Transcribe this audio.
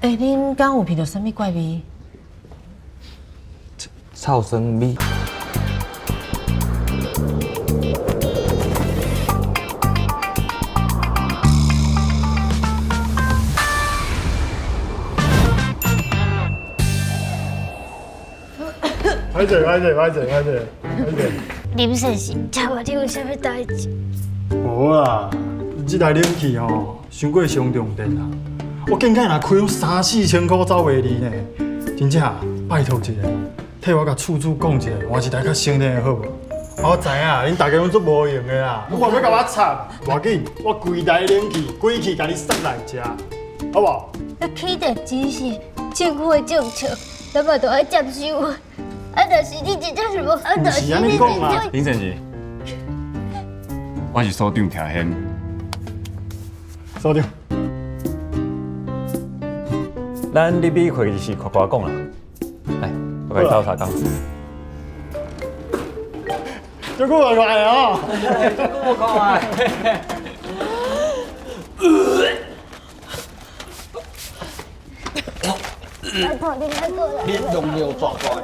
爸，恁敢有闻到啥物怪味？臭酸味。歹势。林先生，请问你有啥物代志？无啦，这台冷气吼，伤过伤重电啦。我见解若开3、4千块走袂离呢，真正拜托一下，替我甲厝主讲一下，换一台较省电的好无？我知影，恁大家拢做无用的啦，你看要甲我插，无要紧，我规台冷气归去甲你塞来食，好无？那起电只是政府的政策，咱嘛都爱接受。啊，但是你真正是无，啊，但是你真正。林先生，我是所长田宪。所长，咱入比会议室快快讲啦。来，我甲你倒茶讲。这久来快哦！这个我快。拜托你来过来。你用尿抓过来。